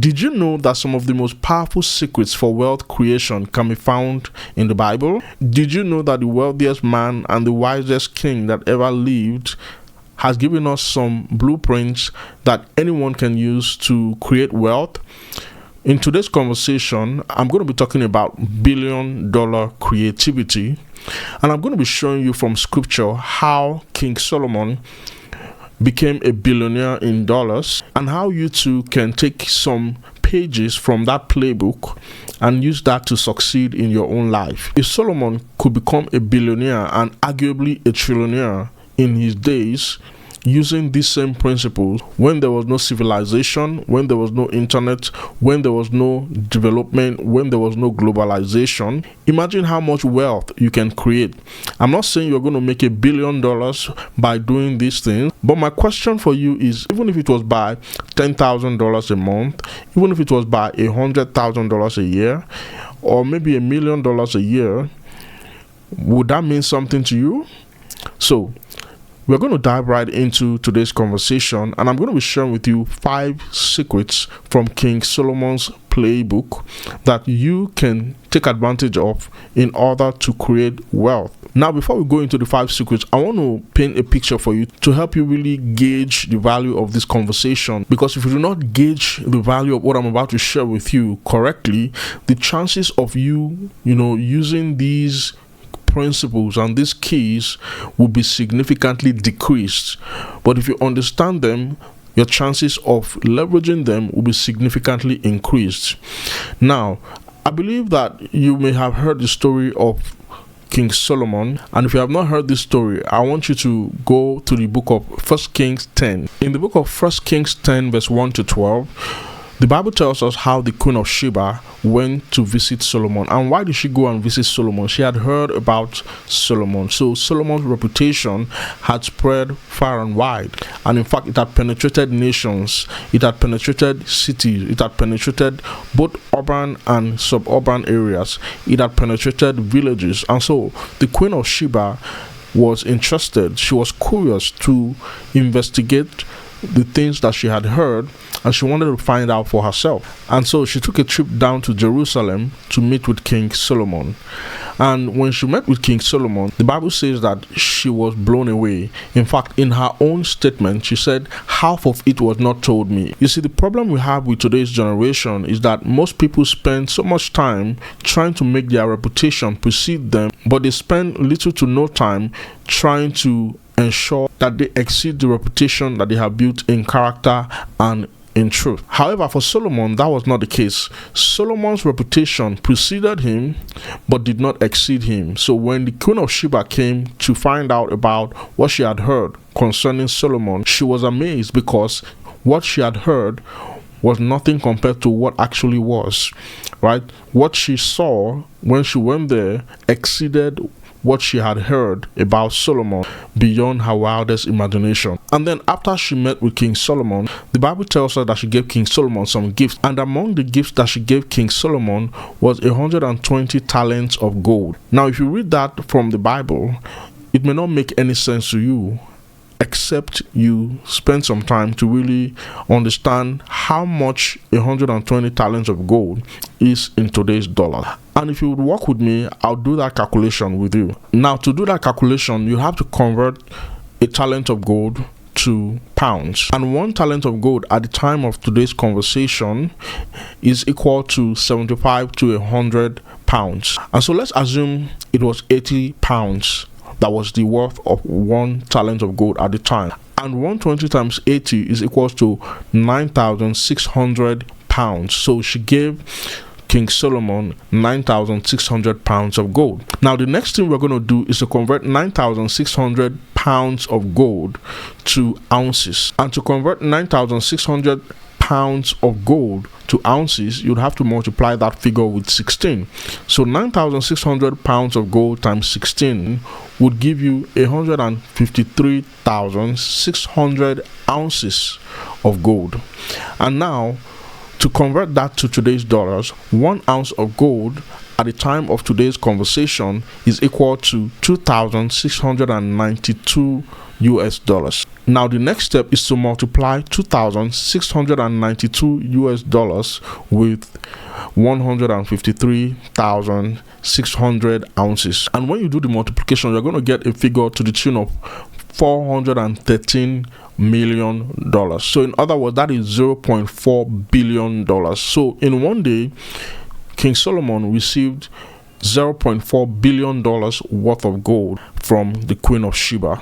Did you know that some of the most powerful secrets for wealth creation can be found in the Bible? Did you know that the wealthiest man and the wisest king that ever lived has given us some blueprints that anyone can use to create wealth? In today's conversation, I'm going to be talking about billion-dollar creativity, and I'm going to be showing you from scripture how King Solomon became a billionaire in dollars, and how you too can take some pages from that playbook and use that to succeed in your own life. If Solomon could become a billionaire and arguably a trillionaire in his days, using these same principles, when there was no civilization, when there was no internet, when there was no development, when there was no globalization, imagine how much wealth you can create. I'm not saying you're going to make $1 billion by doing these things, but my question for you is, even if it was by $10,000 a month, even if it was by $100,000 a year, or maybe $1 million a year, would that mean something to you? So we're going to dive right into today's conversation, and I'm going to be sharing with you 5 secrets from King Solomon's playbook that you can take advantage of in order to create wealth. Now, before we go into the 5 secrets, I want to paint a picture for you to help you really gauge the value of this conversation, because if you do not gauge the value of what I'm about to share with you correctly, the chances of you using these principles and these keys will be significantly decreased. But if you understand them, your chances of leveraging them will be significantly increased. Now, I believe that you may have heard the story of King Solomon, and if you have not heard this story, I want you to go to the book of 1 Kings 10. In the book of 1 Kings 10 verse 1 to 12, the Bible tells us how the Queen of Sheba went to visit Solomon. And why did she go and visit Solomon? She had heard about Solomon. So Solomon's reputation had spread far and wide. And in fact, it had penetrated nations. It had penetrated cities. It had penetrated both urban and suburban areas. It had penetrated villages. And so the Queen of Sheba was interested. She was curious to investigate the things that she had heard, and she wanted to find out for herself. And so she took a trip down to Jerusalem to meet with King Solomon. And when she met with King Solomon, the Bible says that she was blown away. In fact, in her own statement, she said, "Half of it was not told me." You see, the problem we have with today's generation is that most people spend so much time trying to make their reputation precede them, but they spend little to no time trying to ensure that they exceed the reputation that they have built in character and in truth. However, for Solomon, that was not the case. Solomon's reputation preceded him but did not exceed him. So when the Queen of Sheba came to find out about what she had heard concerning Solomon, she was amazed, because what she had heard was nothing compared to what actually was, right? What she saw when she went there exceeded what she had heard about Solomon beyond her wildest imagination. And then after she met with King Solomon, the Bible tells us that she gave King Solomon some gifts. And among the gifts that she gave King Solomon was 120 talents of gold. Now, if you read that from the Bible, it may not make any sense to you, except you spend some time to really understand how much 120 talents of gold is in today's dollar. And if you would work with me, I'll do that calculation with you. Now, to do that calculation, you have to convert a talent of gold to pounds. And 1 talent of gold at the time of today's conversation is equal to 75 to 100 pounds. And so let's assume it was 80 pounds. That was the worth of 1 talent of gold at the time. And 120 times 80 is equals to 9,600 pounds. So she gave King Solomon 9,600 pounds of gold. Now, the next thing we're going to do is to convert 9,600 pounds of gold to ounces. And to convert 9,600 pounds of gold to ounces, you'd have to multiply that figure with 16. So 9,600 pounds of gold times 16 would give you 153,600 ounces of gold. And now, to convert that to today's dollars, 1 ounce of gold at the time of today's conversation is equal to $2,692. Now the next step is to multiply $2,692 with 153,600 ounces. And when you do the multiplication, you're going to get a figure to the tune of $413 million. So in other words, that is $0.4 billion. So in one day, King Solomon received $0.4 billion worth of gold from the Queen of Sheba.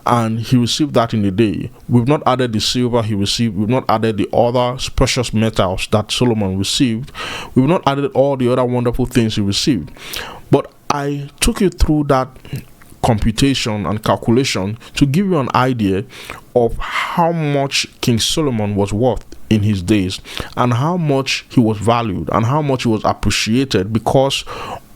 And he received that in a day. We've not added the silver he received. We've not added the other precious metals that Solomon received. We've not added all the other wonderful things he received. But I took you through that computation and calculation to give you an idea of how much King Solomon was worth in his days, and how much he was valued, and how much he was appreciated because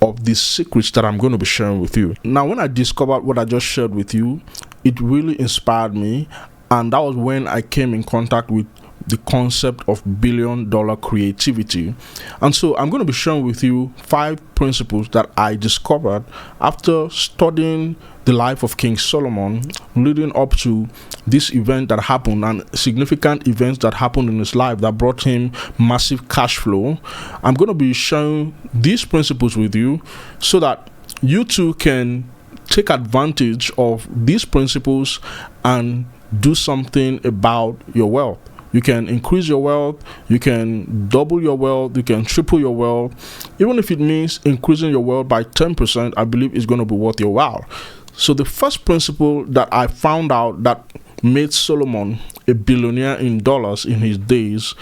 of the secrets that I'm going to be sharing with you. Now, when I discovered what I just shared with you, it really inspired me, and that was when I came in contact with the concept of billion-dollar creativity. And so I'm going to be sharing with you 5 principles that I discovered after studying the life of King Solomon leading up to this event that happened, and significant events that happened in his life that brought him massive cash flow. I'm going to be sharing these principles with you so that you too can take advantage of these principles and do something about your wealth. You can increase your wealth, you can double your wealth, you can triple your wealth. Even if it means increasing your wealth by 10%, I believe it's going to be worth your while. So the first principle that I found out that made Solomon a billionaire in dollars in his days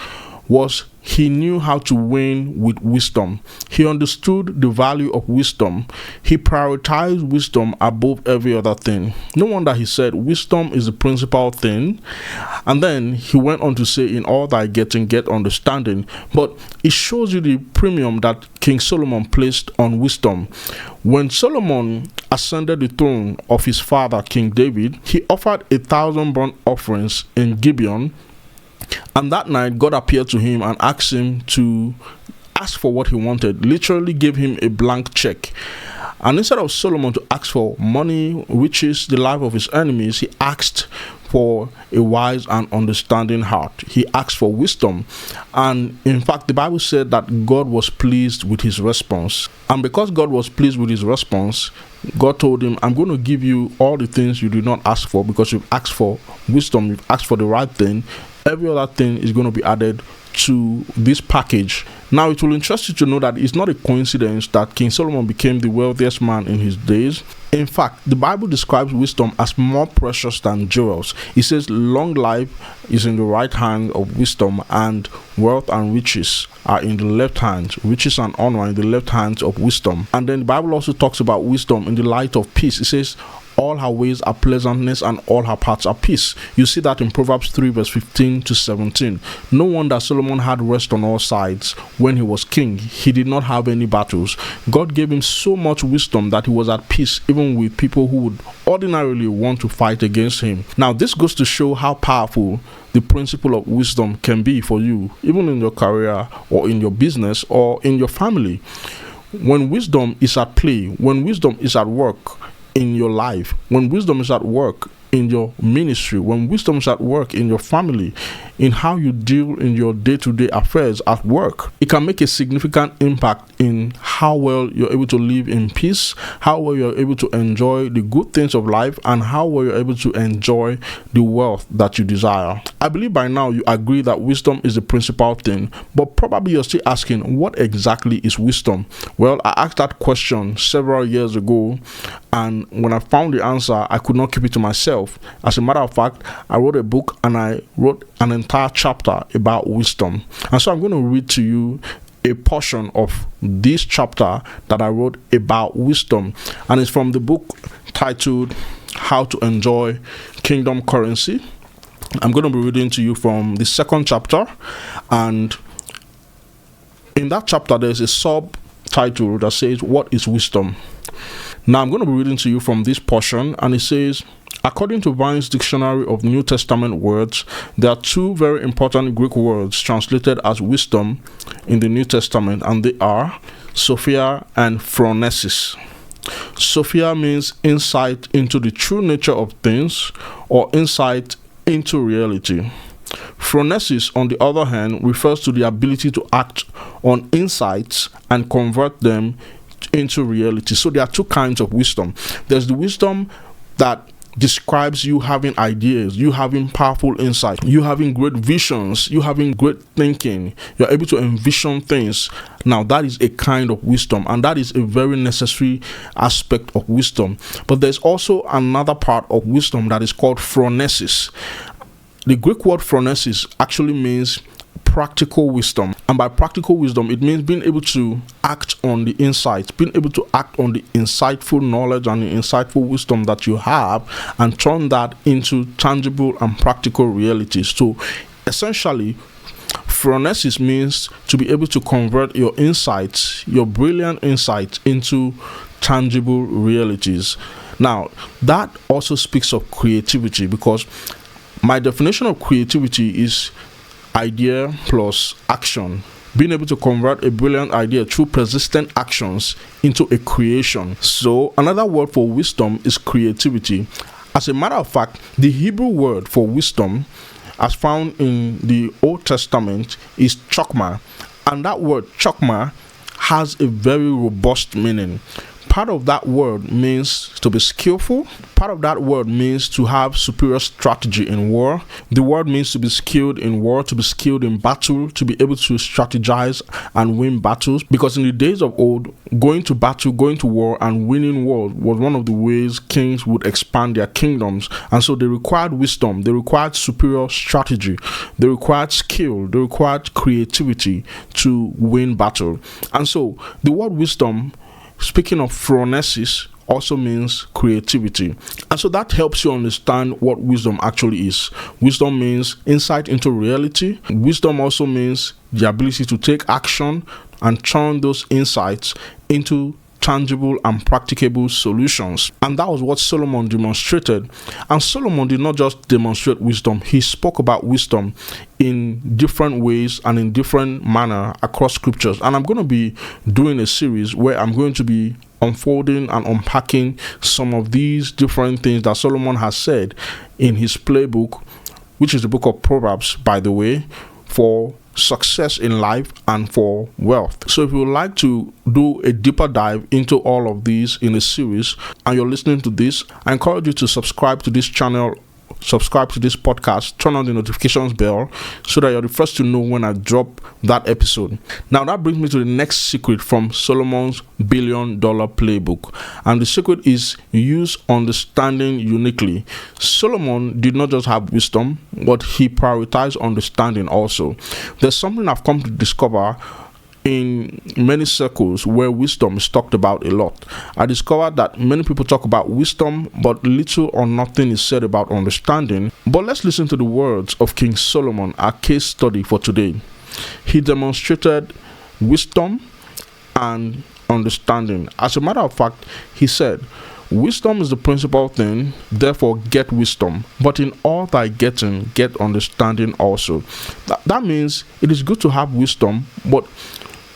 was he knew how to win with wisdom. He understood the value of wisdom. He prioritized wisdom above every other thing. No wonder he said wisdom is the principal thing. And then he went on to say, in all thy getting, get understanding. But it shows you the premium that King Solomon placed on wisdom. When Solomon ascended the throne of his father, King David, he offered 1,000 burnt offerings in Gibeon. And that night, God appeared to him and asked him to ask for what he wanted, literally gave him a blank check. And instead of Solomon to ask for money, riches, the life of his enemies, he asked for a wise and understanding heart. He asked for wisdom. And in fact, the Bible said that God was pleased with his response. And because God was pleased with his response, God told him, I'm going to give you all the things you did not ask for, because you've asked for wisdom, you've asked for the right thing. Every other thing is going to be added to this package. Now, it will interest you to know that it's not a coincidence that King Solomon became the wealthiest man in his days. In fact, the Bible describes wisdom as more precious than jewels. It says long life is in the right hand of wisdom, and wealth and riches are in the left hand. Riches and honor are in the left hand of wisdom. And then the Bible also talks about wisdom in the light of peace. It says all her ways are pleasantness and all her paths are peace. You see that in Proverbs 3 verse 15 to 17. No wonder Solomon had rest on all sides. When he was king, he did not have any battles. God gave him so much wisdom that he was at peace even with people who would ordinarily want to fight against him. Now, this goes to show how powerful the principle of wisdom can be for you, even in your career or in your business or in your family. When wisdom is at play, when wisdom is at work in your life, when wisdom is at work in your ministry, when wisdom is at work in your family, in how you deal in your day-to-day affairs at work, it can make a significant impact in how well you're able to live in peace, how well you're able to enjoy the good things of life, and how well you're able to enjoy the wealth that you desire. I believe by now you agree that wisdom is the principal thing, but probably you're still asking, what exactly is wisdom? Well, I asked that question several years ago, and when I found the answer, I could not keep it to myself. As a matter of fact, I wrote a book and I wrote an entire chapter about wisdom. And so I'm going to read to you a portion of this chapter that I wrote about wisdom. And it's from the book titled How to Enjoy Kingdom Currency. I'm going to be reading to you from the second chapter. And in that chapter, there's a subtitle that says, What is Wisdom? Now, I'm going to be reading to you from this portion, and it says, according to Vine's Dictionary of New Testament Words, there are 2 very important Greek words translated as wisdom in the New Testament, and they are Sophia and phronesis. Sophia means insight into the true nature of things or insight into reality. Phronesis, on the other hand, refers to the ability to act on insights and convert them into reality. So there are two kinds of wisdom. There's the wisdom that describes you having ideas, you having powerful insight, you having great visions, you having great thinking, you're able to envision things. Now that is a kind of wisdom, and that is a very necessary aspect of wisdom. But there's also another part of wisdom that is called phronesis. The Greek word phronesis actually means practical wisdom, and by practical wisdom it means being able to act on the insights, being able to act on the insightful knowledge and the insightful wisdom that you have and turn that into tangible and practical realities. So essentially, phronesis means to be able to convert your insights, your brilliant insights, into tangible realities. Now that also speaks of creativity, because my definition of creativity is idea plus action, being able to convert a brilliant idea through persistent actions into a creation. So another word for wisdom is creativity. As a matter of fact, the Hebrew word for wisdom, as found in the Old Testament, is chokmah, and that word chokmah has a very robust meaning. Part of that word means to be skillful. Part of that word means to have superior strategy in war. The word means to be skilled in war, to be skilled in battle, to be able to strategize and win battles. Because in the days of old, going to battle, going to war, and winning war was one of the ways kings would expand their kingdoms. And so they required wisdom, they required superior strategy, they required skill, they required creativity to win battle. And so the word wisdom, speaking of phronesis, also means creativity. And so that helps you understand what wisdom actually is. Wisdom means insight into reality. Wisdom also means the ability to take action and turn those insights into tangible and practicable solutions. And that was what Solomon demonstrated. And Solomon did not just demonstrate wisdom, he spoke about wisdom in different ways and in different manner across scriptures. And I'm going to be doing a series where I'm going to be unfolding and unpacking some of these different things that Solomon has said in his Playbook, which is the book of Proverbs, by the way, for success in life and for wealth. So if you would like to do a deeper dive into all of these in a series and you're listening to this, I encourage you to subscribe to this channel, subscribe to this podcast, turn on the notifications bell so that you're the first to know when I drop that episode. Now that brings me to the next secret from Solomon's $1 billion playbook, and the secret is use understanding uniquely. Solomon did not just have wisdom, but he prioritized understanding also. There's something I've come to discover in many circles where wisdom is talked about a lot. I discovered that many people talk about wisdom, but little or nothing is said about understanding. But let's listen to the words of King Solomon, our case study for today. He demonstrated wisdom and understanding. As a matter of fact, he said, wisdom is the principal thing, therefore get wisdom. But in all thy getting, get understanding also. That means it is good to have wisdom, but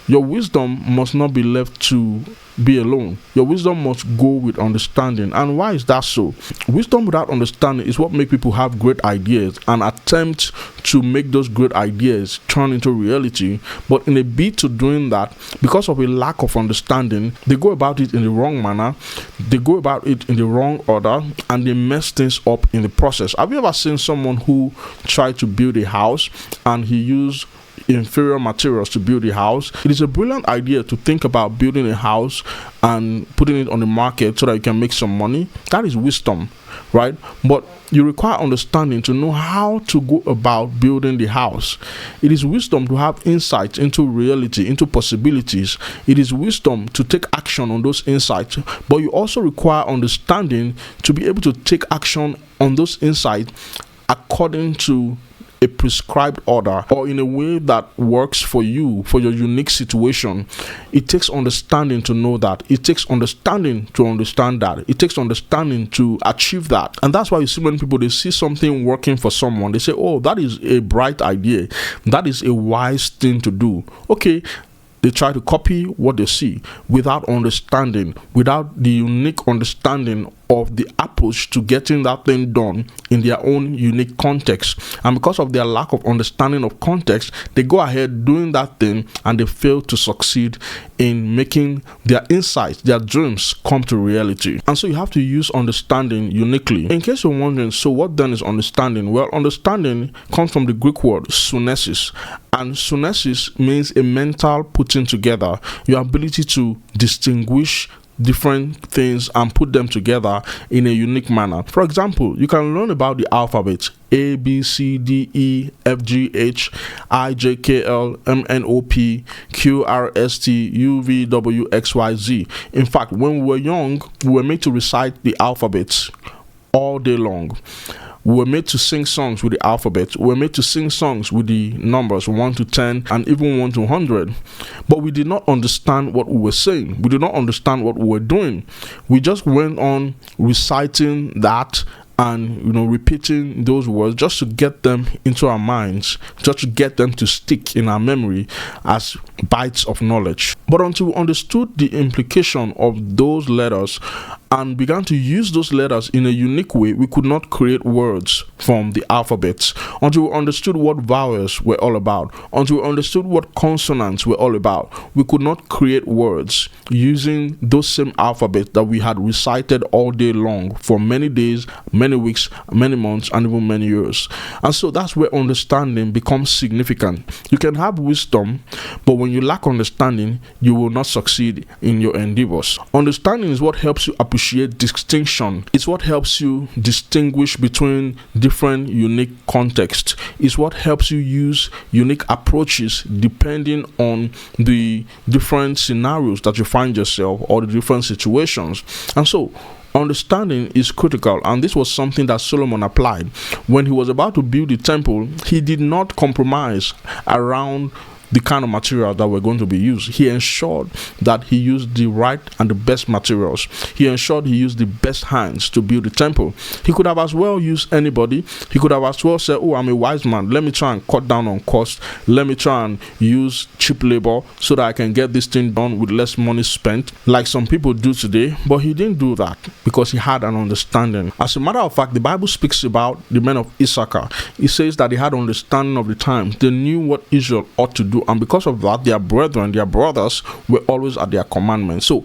your wisdom must not be left to be alone. Your wisdom must go with understanding. And why is that so? Wisdom without understanding is what makes people have great ideas and attempt to make those great ideas turn into reality. But in a bid to doing that, because of a lack of understanding, they go about it in the wrong manner, they go about it in the wrong order, and they mess things up in the process. Have you ever seen someone who tried to build a house and he used inferior materials to build a house? It is a brilliant idea to think about building a house and putting it on the market so that you can make some money. That is wisdom, right? But you require understanding to know how to go about building the house. It is wisdom to have insight into reality, into possibilities. It is wisdom to take action on those insights. But you also require understanding to be able to take action on those insights according to a prescribed order or in a way that works for you, for your unique situation. It takes understanding to know that. It takes understanding to understand that. It takes understanding to achieve that. And that's why you see many people, they see something working for someone, they say, oh, that is a bright idea, that is a wise thing to do. Okay, they try to copy what they see without understanding, without the unique understanding of the approach to getting that thing done in their own unique context. And because of their lack of understanding of context, they go ahead doing that thing and they fail to succeed in making their insights, their dreams come to reality. And so you have to use understanding uniquely. In case you're wondering, so what then is understanding? Well, understanding comes from the Greek word sunesis. And sunesis means a mental putting together, your ability to distinguish different things and put them together in a unique manner. For example, you can learn about the alphabet: A, B, C, D, E, F, G, H, I, J, K, L, M, N, O, P, Q, R, S, T, U, V, W, X, Y, Z. In fact, when we were young, we were made to recite the alphabet all day long. We were made to sing songs with the alphabet. We were made to sing songs with the numbers 1 to 10 and even 1 to 100. But we did not understand what we were saying. We did not understand what we were doing. We just went on reciting that and repeating those words just to get them into our minds, just to get them to stick in our memory as bites of knowledge. But until we understood the implication of those letters and began to use those letters in a unique way, we could not create words from the alphabet. Until we understood what vowels were all about, until we understood what consonants were all about, we could not create words using those same alphabet that we had recited all day long for many days, many weeks, many months, and even many years. And so that's where understanding becomes significant. You can have wisdom, but when you lack understanding, you will not succeed in your endeavors. Understanding is what helps you appreciate distinction. It's what helps you distinguish between different unique contexts. It's what helps you use unique approaches depending on the different scenarios that you find yourself or the different situations. And so understanding is critical, and this was something that Solomon applied. When he was about to build the temple, he did not compromise around the kind of material that were going to be used. He ensured that he used the right and the best materials. He ensured he used the best hands to build the temple. He could have as well used anybody. He could have as well said, oh, I'm a wise man, let me try and cut down on cost. Let me try and use cheap labor so that I can get this thing done with less money spent, like some people do today. But he didn't do that because he had an understanding. As a matter of fact, the Bible speaks about the men of Issachar. It says that they had understanding of the times. They knew what Israel ought to do, and because of that, their brethren, their brothers were always at their commandment. So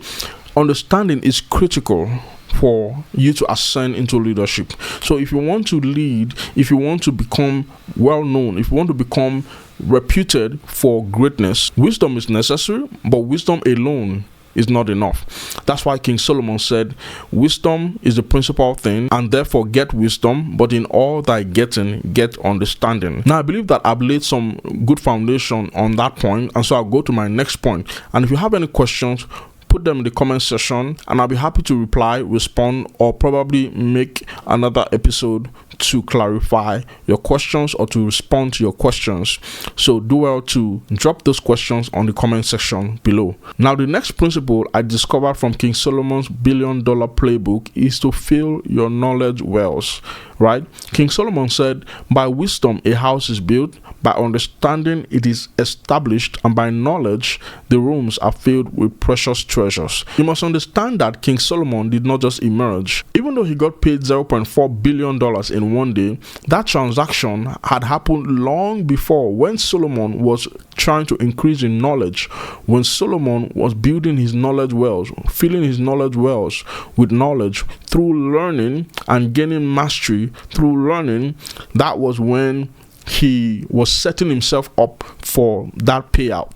understanding is critical for you to ascend into leadership. So if you want to lead, if you want to become well known, if you want to become reputed for greatness, wisdom is necessary, but wisdom alone is not enough. That's why King Solomon said, wisdom is the principal thing, and therefore get wisdom, but in all thy getting, get understanding. Now I believe that I've laid some good foundation on that point, and so I'll go to my next point. And if you have any questions, put them in the comment section and I'll be happy to reply, respond, or probably make another episode to clarify your questions or to respond to your questions. So do well to drop those questions on the comment section below. Now the next principle I discovered from King Solomon's $1 billion playbook is to fill your knowledge wells. Right? King Solomon said, by wisdom a house is built, by understanding it is established, and by knowledge the rooms are filled with precious treasures. You must understand that King Solomon did not just emerge. Even though he got paid $0.4 billion in one day, that transaction had happened long before, when Solomon was trying to increase in knowledge, when Solomon was building his knowledge wells, filling his knowledge wells with knowledge through learning and gaining mastery through learning. That was when he was setting himself up for that payout.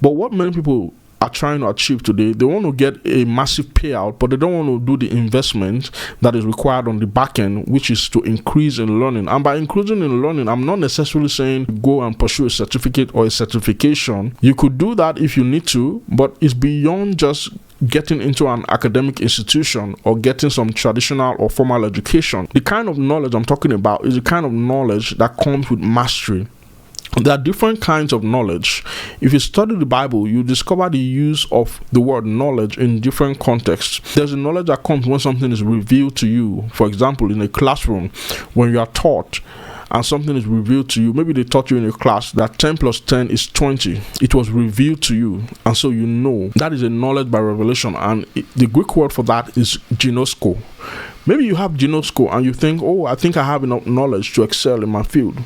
But what many people are trying to achieve today, they want to get a massive payout, but they don't want to do the investment that is required on the back end, which is to increase in learning. And by increasing in learning, I'm not necessarily saying go and pursue a certificate or a certification. You could do that if you need to, but it's beyond just getting into an academic institution or getting some traditional or formal education. The kind of knowledge I'm talking about is the kind of knowledge that comes with mastery. There are different kinds of knowledge. If you study the Bible, you discover the use of the word knowledge in different contexts. There's a knowledge that comes when something is revealed to you. For example, in a classroom, when you are taught and something is revealed to you. Maybe they taught you in a class that 10 plus 10 is 20. It was revealed to you, and so you know. That is a knowledge by revelation, and the Greek word for that is ginosko. Maybe you have ginosko and you think, oh, I think I have enough knowledge to excel in my field.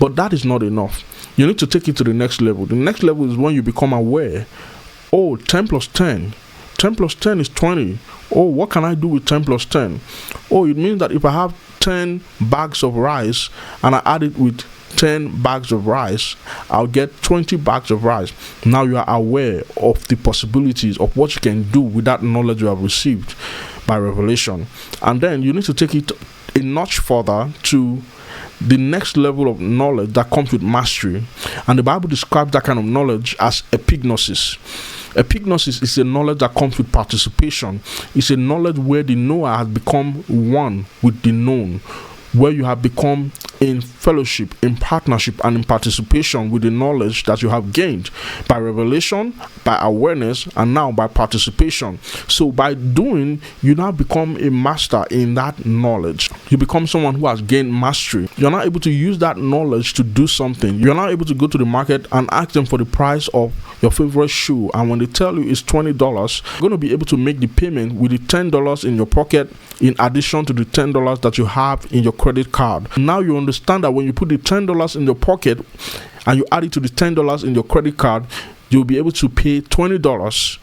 But that is not enough. You need to take it to the next level. The next level is when you become aware. Oh, 10 plus 10. 10 plus 10 is 20. Oh, what can I do with 10 plus 10? Oh, it means that if I have 10 bags of rice and I add it with 10 bags of rice, I'll get 20 bags of rice. Now you are aware of the possibilities of what you can do with that knowledge you have received by revelation. And then you need to take it a notch further to the next level of knowledge that comes with mastery. And the Bible describes that kind of knowledge as epignosis. Epignosis is a knowledge that comes with participation. It's a knowledge where the knower has become one with the known, where you have become in fellowship, in partnership, and in participation with the knowledge that you have gained by revelation, by awareness, and now by participation. So by doing, you now become a master in that knowledge. You become someone who has gained mastery. You're now able to use that knowledge to do something. You're now able to go to the market and ask them for the price of your favorite shoe, and when they tell you it's $20, you're going to be able to make the payment with the $10 in your pocket in addition to the $10 that you have in your credit card. Now you understand that when you put the $10 in your pocket and you add it to the $10 in your credit card, you'll be able to pay $20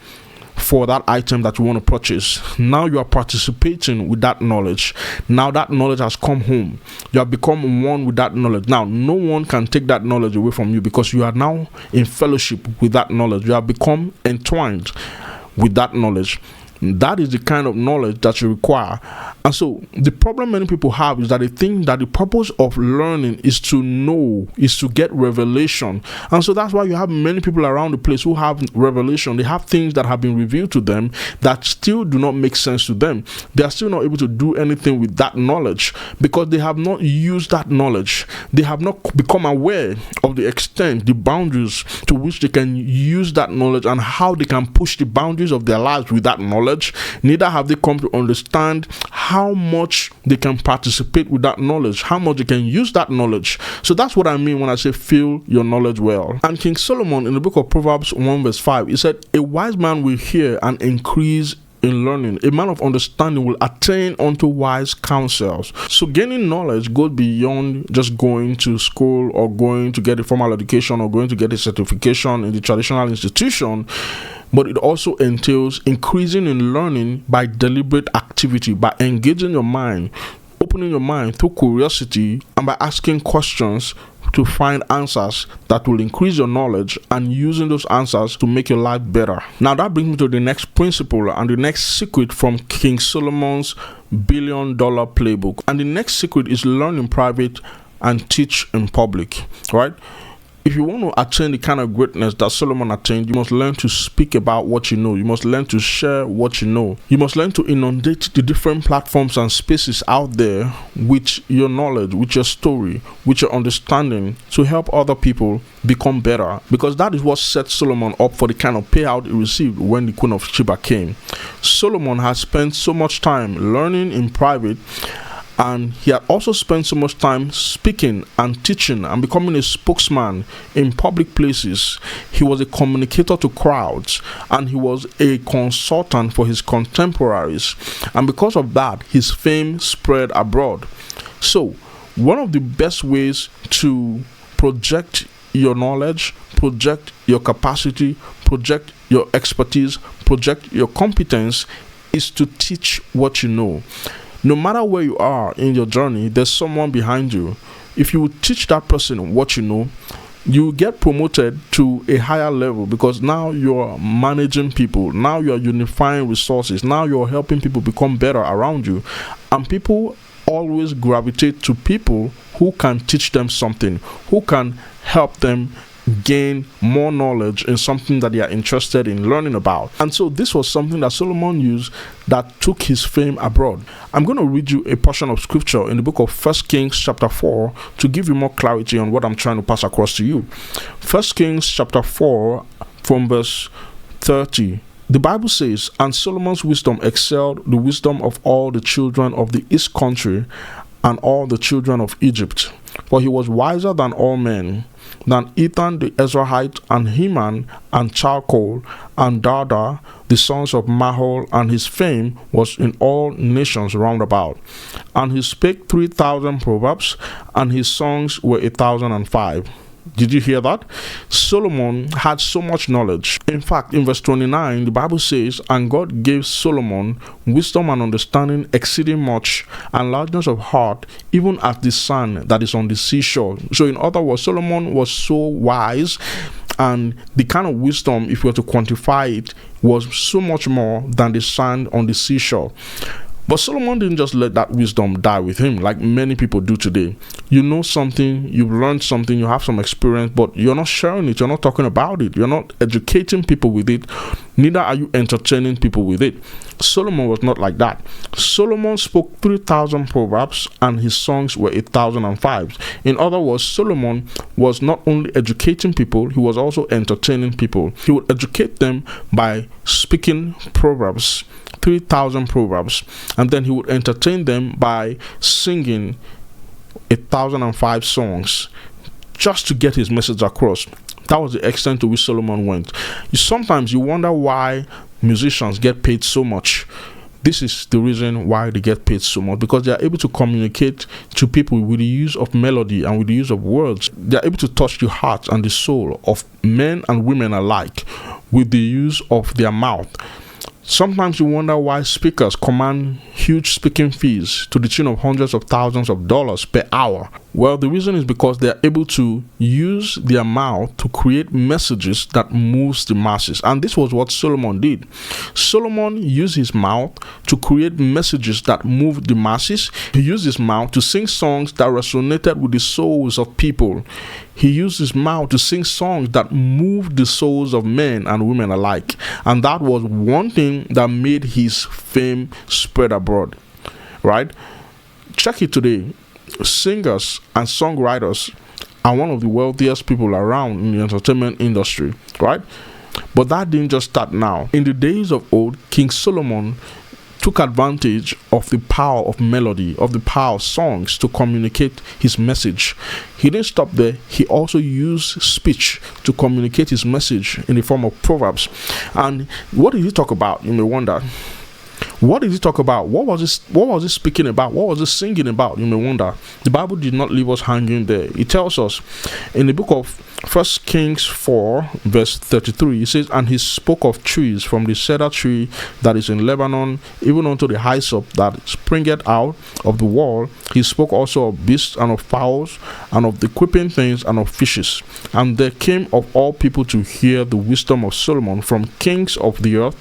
for that item that you want to purchase. Now you are participating with that knowledge. Now that knowledge has come home. You have become one with that knowledge. Now no one can take that knowledge away from you, because you are now in fellowship with that knowledge. You have become entwined with that knowledge. That is the kind of knowledge that you require. And so the problem many people have is that they think that the purpose of learning is to know, is to get revelation. And so that's why you have many people around the place who have revelation. They have things that have been revealed to them that still do not make sense to them. They are still not able to do anything with that knowledge because they have not used that knowledge. They have not become aware of the extent, the boundaries to which they can use that knowledge and how they can push the boundaries of their lives with that knowledge. Neither have they come to understand how much they can participate with that knowledge, how much they can use that knowledge. So that's what I mean when I say fill your knowledge well. And King Solomon in the book of Proverbs 1 verse 5, he said, a wise man will hear and increase in learning. A man of understanding will attain unto wise counsels. So gaining knowledge goes beyond just going to school or going to get a formal education or going to get a certification in the traditional institution, but it also entails increasing in learning by deliberate activity, by engaging your mind, opening your mind through curiosity, and by asking questions to find answers that will increase your knowledge and using those answers to make your life better. Now that brings me to the next principle and the next secret from King Solomon's $1 billion playbook. And the next secret is learn in private and teach in public, right? If you want to attain the kind of greatness that Solomon attained, you must learn to speak about what you know. You must learn to share what you know. You must learn to inundate the different platforms and spaces out there with your knowledge, with your story, with your understanding to help other people become better. Because that is what set Solomon up for the kind of payout he received when the Queen of Sheba came. Solomon has spent so much time learning in private, and he had also spent so much time speaking and teaching and becoming a spokesman in public places. He was a communicator to crowds, and he was a consultant for his contemporaries. And because of that, his fame spread abroad. So, one of the best ways to project your knowledge, project your capacity, project your expertise, project your competence is to teach what you know. No matter where you are in your journey, there's someone behind you. If you teach that person what you know, you get promoted to a higher level, because now you're managing people. Now you're unifying resources. Now you're helping people become better around you. And people always gravitate to people who can teach them something, who can help them gain more knowledge in something that they are interested in learning about. And so this was something that Solomon used that took his fame abroad. I'm going to read you a portion of scripture in the book of 1 Kings chapter 4 to give you more clarity on what I'm trying to pass across to you. 1 Kings chapter 4 from verse 30. The Bible says, and Solomon's wisdom excelled the wisdom of all the children of the east country and all the children of Egypt. For he was wiser than all men, than Ethan the Ezrahite, and Heman, and Chalcol, and Darda, the sons of Mahol, and his fame was in all nations round about. And he spake 3,000 proverbs, and his songs were 1,005. Did you hear that? Solomon had so much knowledge. In fact, in verse 29, the Bible says, and God gave Solomon wisdom and understanding exceeding much, and largeness of heart, even as the sand that is on the seashore. So in other words, Solomon was so wise, and the kind of wisdom, if we were to quantify it, was so much more than the sand on the seashore. But Solomon didn't just let that wisdom die with him like many people do today. You know something, you've learned something, you have some experience, but you're not sharing it, you're not talking about it, you're not educating people with it, neither are you entertaining people with it. Solomon was not like that. Solomon spoke 3,000 proverbs, and his songs were 1,005. In other words, Solomon was not only educating people, he was also entertaining people. He would educate them by speaking proverbs, 3,000 proverbs, and then he would entertain them by singing 1,005 songs just to get his message across. That was the extent to which Solomon went. Sometimes you wonder why musicians get paid so much. This is the reason why they get paid so much, because they are able to communicate to people with the use of melody and with the use of words. They are able to touch the heart and the soul of men and women alike with the use of their mouth. Sometimes you wonder why speakers command huge speaking fees to the tune of hundreds of thousands of dollars per hour. Well, the reason is because they are able to use their mouth to create messages that moves the masses. And this was what Solomon did. Solomon used his mouth to create messages that moved the masses. He used his mouth to sing songs that resonated with the souls of people. He used his mouth to sing songs that moved the souls of men and women alike. And that was one thing that made his fame spread abroad. Right? Check it today. Singers and songwriters are one of the wealthiest people around in the entertainment industry. Right? But that didn't just start now. In the days of old, King Solomon took advantage of the power of melody, of the power of songs to communicate his message. He didn't stop there. He also used speech to communicate his message in the form of proverbs. And what did he talk about? You may wonder. What did he talk about? What was he speaking about? What was he singing about? You may wonder. The Bible did not leave us hanging there. It tells us in the book of 1 Kings 4 verse 33, it says, and he spoke of trees, from the cedar tree that is in Lebanon, even unto the hyssop that springeth out of the wall. He spoke also of beasts and of fowls, and of the creeping things, and of fishes. And there came of all people to hear the wisdom of Solomon from kings of the earth,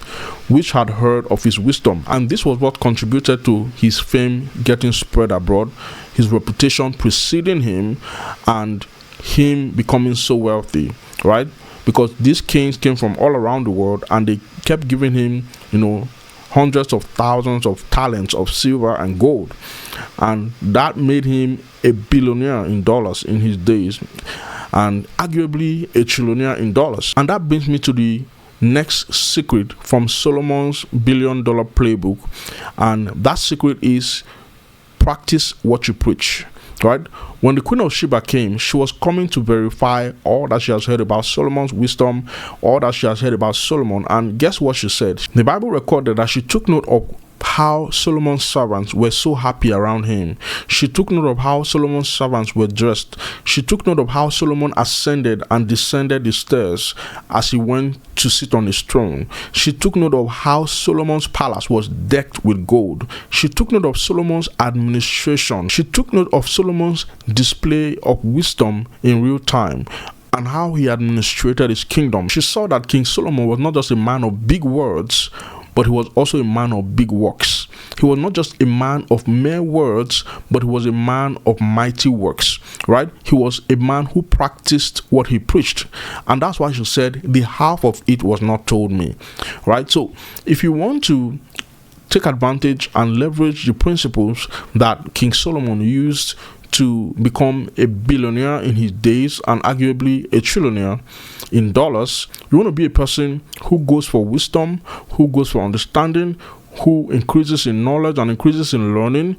which had heard of his wisdom. And this was what contributed to his fame getting spread abroad, his reputation preceding him, and him becoming so wealthy, right? Because these kings came from all around the world, and they kept giving him, hundreds of thousands of talents of silver and gold, and that made him a billionaire in dollars in his days, and arguably a trillionaire in dollars. And that brings me to the next secret from Solomon's $1 billion playbook, and that secret is practice what you preach. Right? When the Queen of Sheba came, she was coming to verify all that she has heard about Solomon's wisdom, all that she has heard about Solomon. And guess what she said? The Bible recorded that she took note of how Solomon's servants were so happy around him. She took note of how Solomon's servants were dressed. She took note of how Solomon ascended and descended the stairs as he went to sit on his throne. She took note of how Solomon's palace was decked with gold. She took note of Solomon's administration. She took note of Solomon's display of wisdom in real time, and how he administrated his kingdom. She saw that King Solomon was not just a man of big words, but he was also a man of big works. He was not just a man of mere words, but he was a man of mighty works, right? He was a man who practiced what he preached. And that's why she said, the half of it was not told me, right? So if you want to take advantage and leverage the principles that King Solomon used to become a billionaire in his days, and arguably a trillionaire in dollars, you want to be a person who goes for wisdom, who goes for understanding, who increases in knowledge and increases in learning.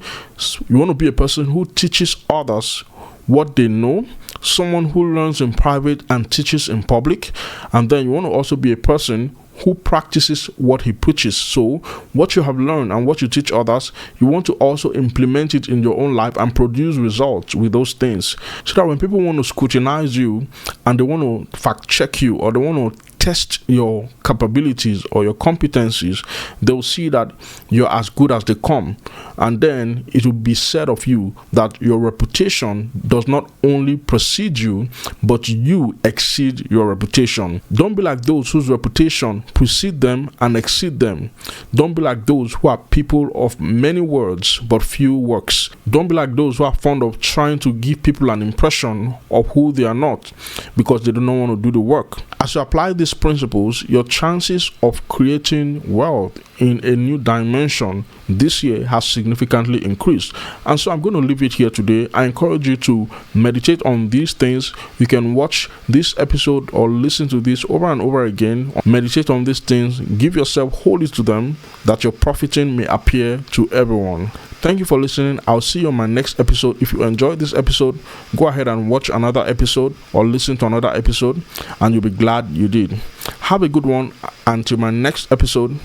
You want to be a person who teaches others what they know, someone who learns in private and teaches in public, and then you want to also be a person who practices what he preaches. So what you have learned and what you teach others, you want to also implement it in your own life and produce results with those things, so that when people want to scrutinize you and they want to fact check you, or they want to test your capabilities or your competencies, they'll see that you're as good as they come. And then it will be said of you that your reputation does not only precede you, but you exceed your reputation. Don't be like those whose reputation precede them and exceed them. Don't be like those who are people of many words but few works. Don't be like those who are fond of trying to give people an impression of who they are not, because they do not want to do the work. As you apply these principles, your chances of creating wealth in a new dimension this year has significantly increased. And so I'm going to leave it here today. I encourage you to meditate on these things. You can watch this episode or listen to this over and over again. Meditate on these things. Give yourself wholly to them, that your profiting may appear to everyone. Thank you for listening. I'll see you on my next episode. If you enjoyed this episode, go ahead and watch another episode or listen to another episode, and you'll be glad you did. Have a good one. Until my next episode.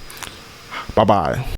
Bye-bye.